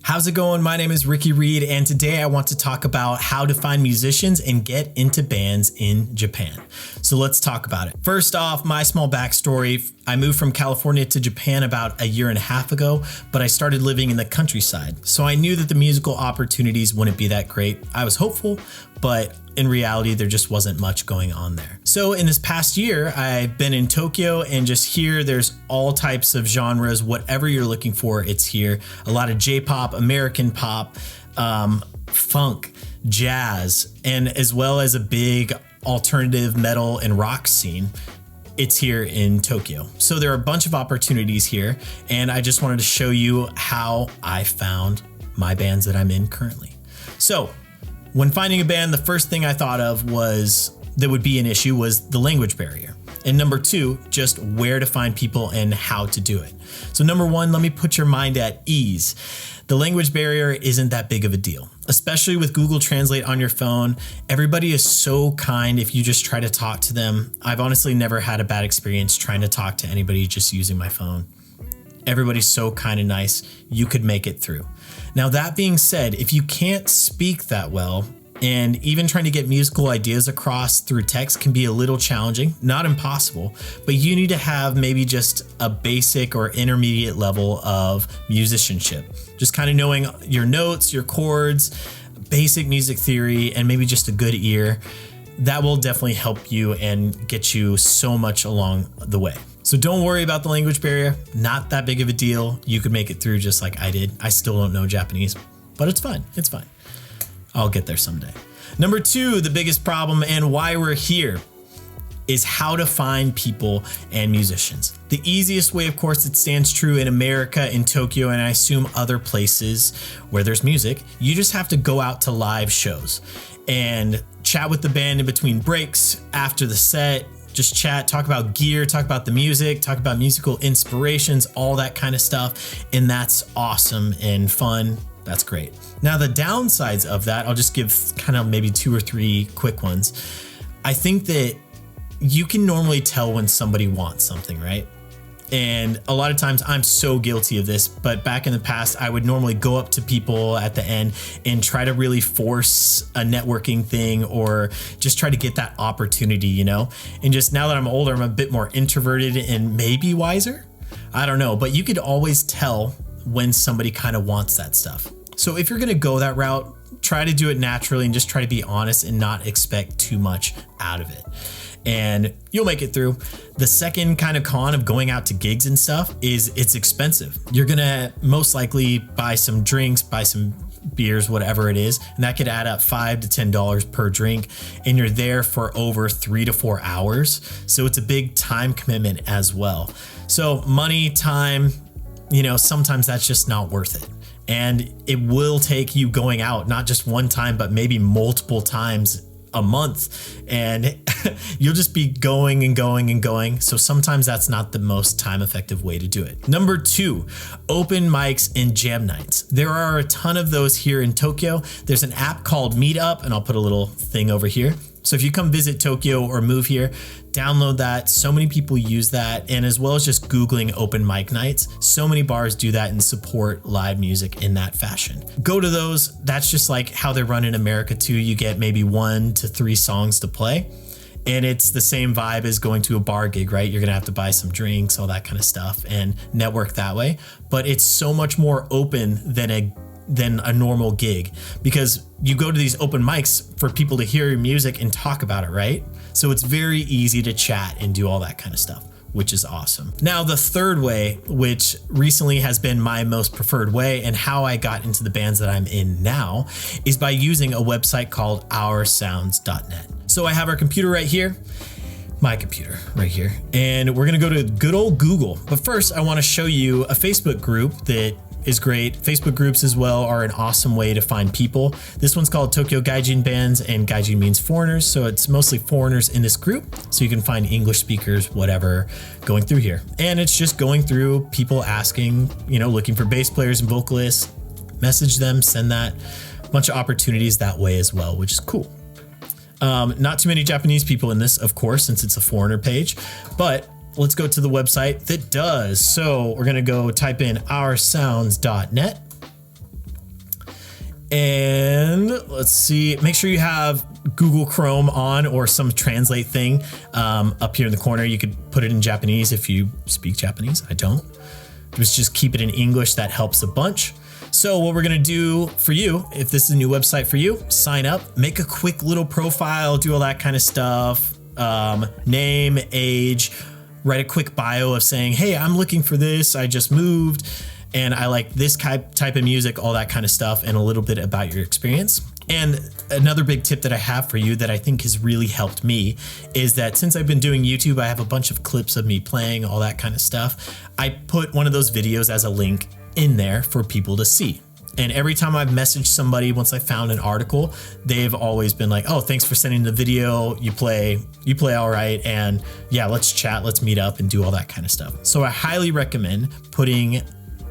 How's it going? My name is Ricky Reed, and today I want to talk about how to find musicians and get into bands in Japan. So let's talk about it. First off, my small backstory. I moved from California to Japan about a year and a half ago, but I started living in the countryside. So I knew that the musical opportunities wouldn't be that great. I was hopeful, but in reality, there just wasn't much going on there. So in this past year, I've been in Tokyo, and just here, there's all types of genres. Whatever you're looking for, it's here. A lot of J-pop, American pop, funk, jazz, and as well as a big alternative metal and rock scene. It's here in Tokyo. So there are a bunch of opportunities here, and I just wanted to show you how I found my bands that I'm in currently. So when finding a band, the first thing I thought of was that would be an issue was the language barrier. And number two, just where to find people and how to do it. So number one, let me put your mind at ease. The language barrier isn't that big of a deal, especially with Google Translate on your phone. Everybody is so kind if you just try to talk to them. I've honestly never had a bad experience trying to talk to anybody just using my phone. Everybody's so kind and nice, you could make it through. Now, that being said, if you can't speak that well, and even trying to get musical ideas across through text can be a little challenging, not impossible, but you need to have maybe just a basic or intermediate level of musicianship. Just kind of knowing your notes, your chords, basic music theory, and maybe just a good ear. That will definitely help you and get you so much along the way. So don't worry about the language barrier. Not that big of a deal. You could make it through just like I did. I still don't know Japanese, but it's fine. It's fine. I'll get there someday. Number two, the biggest problem and why we're here is how to find people and musicians. The easiest way, of course, it stands true in America, in Tokyo, and I assume other places where there's music. You just have to go out to live shows and chat with the band in between breaks, after the set. Just chat, talk about gear, talk about the music, talk about musical inspirations, all that kind of stuff. And that's awesome and fun. That's great. Now, the downsides of that, I'll just give kind of maybe two or three quick ones. I think that you can normally tell when somebody wants something, right? And a lot of times I'm so guilty of this, but back in the past, I would normally go up to people at the end and try to really force a networking thing or just try to get that opportunity, you know? And just now that I'm older, I'm a bit more introverted and maybe wiser. I don't know, but you could always tell when somebody kind of wants that stuff. So if you're going to go that route, try to do it naturally and just try to be honest and not expect too much out of it. And you'll make it through. The second kind of con of going out to gigs and stuff is it's expensive. You're going to most likely buy some drinks, buy some beers, whatever it is, and that could add up $5 to $10 per drink, and you're there for over 3 to 4 hours. So it's a big time commitment as well. So money, time, you know, sometimes that's just not worth it. And it will take you going out, not just one time, but maybe multiple times a month, and you'll just be going and going and going. So sometimes that's not the most time effective way to do it. Number two, open mics and jam nights. There are a ton of those here in Tokyo. There's an app called Meetup, and I'll put a little thing over here. So if you come visit Tokyo or move here, download that. So many people use that, and as well as just Googling open mic nights, so many bars do that and support live music in that fashion. Go to those. That's just like how they run in America too. You get maybe 1 to 3 songs to play, and it's the same vibe as going to a bar gig, right? You're gonna have to buy some drinks, all that kind of stuff, and network that way. But it's so much more open than a normal gig, because you go to these open mics for people to hear your music and talk about it, right? So it's very easy to chat and do all that kind of stuff, which is awesome. Now, the third way, which recently has been my most preferred way and how I got into the bands that I'm in now, is by using a website called Oursounds.net. So I have our computer right here, my computer right here, and we're gonna go to good old Google. But first, I wanna show you a Facebook group that is great. Facebook groups as well are an awesome way to find people. This one's called Tokyo Gaijin Bands, and Gaijin means foreigners, so it's mostly foreigners in this group. So you can find English speakers, whatever, going through here. And it's just going through people asking, you know, looking for bass players and vocalists, message them, send that. A bunch of opportunities that way as well, which is cool. Not too many Japanese people in this, of course, since it's a foreigner page, but let's go to the website that does. So we're going to go type in oursounds.net. And let's see, make sure you have Google Chrome on or some translate thing up here in the corner. You could put it in Japanese if you speak Japanese. I don't. Just keep it in English. That helps a bunch. So what we're going to do for you, if this is a new website for you, sign up, make a quick little profile, do all that kind of stuff. Name, age, write a quick bio of saying, hey, I'm looking for this. I just moved and I like this type of music, all that kind of stuff, and a little bit about your experience. And another big tip that I have for you that I think has really helped me is that since I've been doing YouTube, I have a bunch of clips of me playing, all that kind of stuff. I put one of those videos as a link in there for people to see. And every time I've messaged somebody, once I found an article, they've always been like, oh, thanks for sending the video. You play all right. And yeah, let's chat, let's meet up and do all that kind of stuff. So I highly recommend putting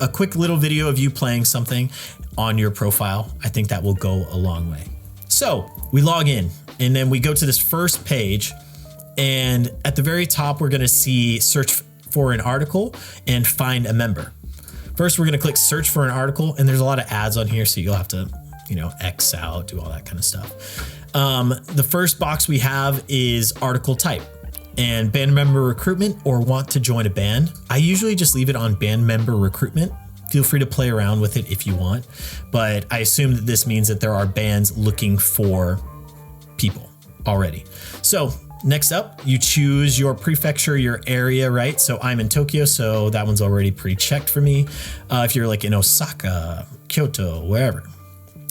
a quick little video of you playing something on your profile. I think that will go a long way. So we log in and then we go to this first page, and at the very top, we're going to see search for an article and find a member. First, we're going to click search for an article, and there's a lot of ads on here, so you'll have to, X out, do all that kind of stuff. The first box we have is article type and band member recruitment or want to join a band. I usually just leave it on band member recruitment. Feel free to play around with it if you want, but I assume that this means that there are bands looking for people already. So next up, you choose your prefecture, your area, right? So I'm in Tokyo, so that one's already pre-checked for me. If you're like in Osaka, Kyoto, wherever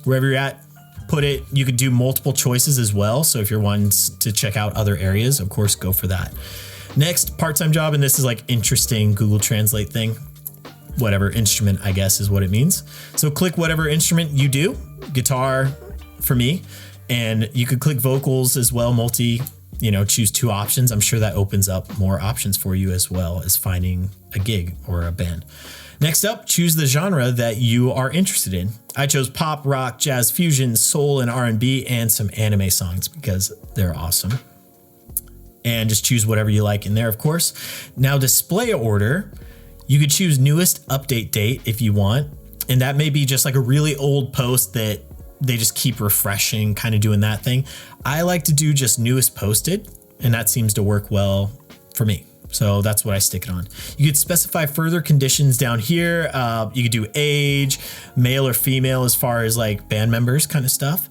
you're at, put it. You could do multiple choices as well. So if you're wanting to check out other areas, of course, go for that. Next, part-time job, and this is like interesting Google Translate thing. Whatever instrument, I guess, is what it means. So click whatever instrument you do, guitar for me, and you could click vocals as well, choose two options. I'm sure that opens up more options for you as well as finding a gig or a band. Next up, choose the genre that you are interested in. I chose pop, rock, jazz, fusion, soul, and R&B, and some anime songs because they're awesome. And just choose whatever you like in there, of course. Now, display order, you could choose newest update date if you want. And that may be just like a really old post that they just keep refreshing, kind of doing that thing. I like to do just newest posted, and that seems to work well for me. So that's what I stick it on. You could specify further conditions down here. You could do age, male or female, as far as like band members kind of stuff.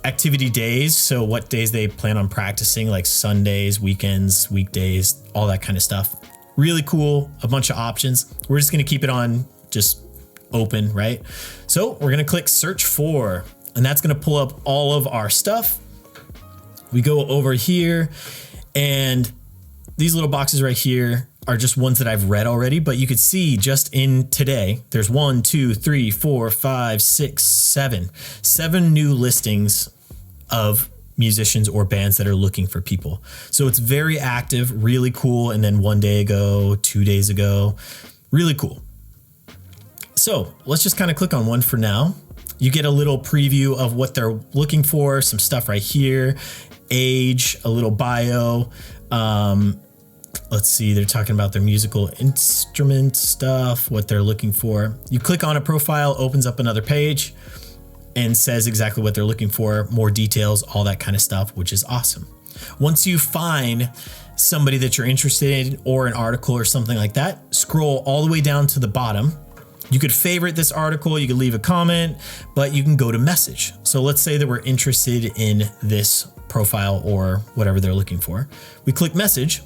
Activity days, so what days they plan on practicing, like Sundays, weekends, weekdays, all that kind of stuff. Really cool, a bunch of options. We're just gonna keep it on just open, right? So we're gonna click search for, and that's gonna pull up all of our stuff. We go over here, and these little boxes right here are just ones that I've read already, but you could see just in today, there's 1, 2, 3, 4, 5, 6, 7 new listings of musicians or bands that are looking for people. So it's very active, really cool. And then 1 day ago, 2 days ago, really cool. So let's just kind of click on one for now. You get a little preview of what they're looking for, some stuff right here, age, a little bio. Let's see, they're talking about their musical instrument stuff, what they're looking for. You click on a profile, opens up another page and says exactly what they're looking for, more details, all that kind of stuff, which is awesome. Once you find somebody that you're interested in or an article or something like that, scroll all the way down to the bottom. You could favorite this article, you could leave a comment, but you can go to message. So let's say that we're interested in this profile or whatever they're looking for. We click message.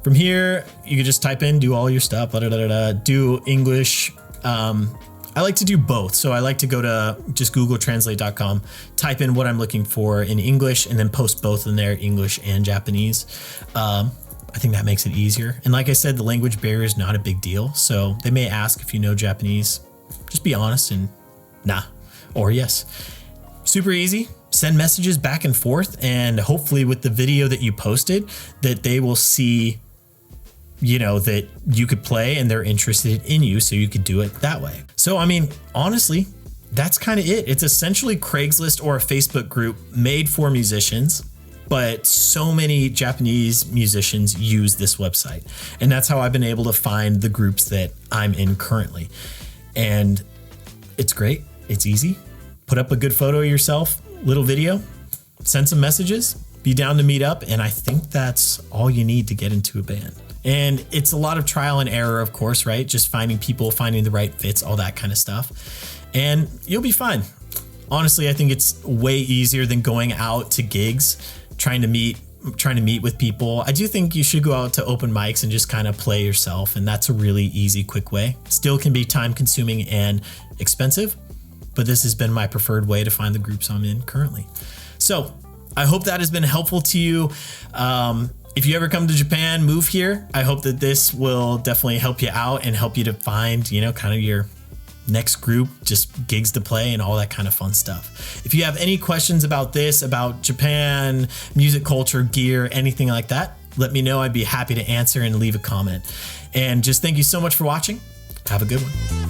From here, you could just type in, do all your stuff, do English. I like to do both. So I like to go to just googletranslate.com, type in what I'm looking for in English, and then post both in there, English and Japanese. I think that makes it easier. And like I said, the language barrier is not a big deal. So they may ask if you know Japanese. Just be honest and nah or yes. Super easy. Send messages back and forth, and hopefully with the video that you posted that they will see, that you could play and they're interested in you, so you could do it that way. So, I mean, honestly, that's kind of it. It's essentially Craigslist or a Facebook group made for musicians, but so many Japanese musicians use this website. And that's how I've been able to find the groups that I'm in currently. And It's great. It's easy. Put up a good photo of yourself, little video, send some messages, be down to meet up. And I think that's all you need to get into a band. And it's a lot of trial and error, of course, right? Just finding people, finding the right fits, all that kind of stuff. And you'll be fine. Honestly, I think it's way easier than going out to gigs, trying to meet with people. I do think you should go out to open mics and just kind of play yourself. And that's a really easy, quick way. Still can be time consuming and expensive, but this has been my preferred way to find the groups I'm in currently. So I hope that has been helpful to you. If you ever come to Japan, move here. I hope that this will definitely help you out and help you to find, kind of your next group, just gigs to play and all that kind of fun stuff. If you have any questions about this, about Japan, music culture, gear, anything like that, let me know. I'd be happy to answer and leave a comment. And just thank you so much for watching. Have a good one.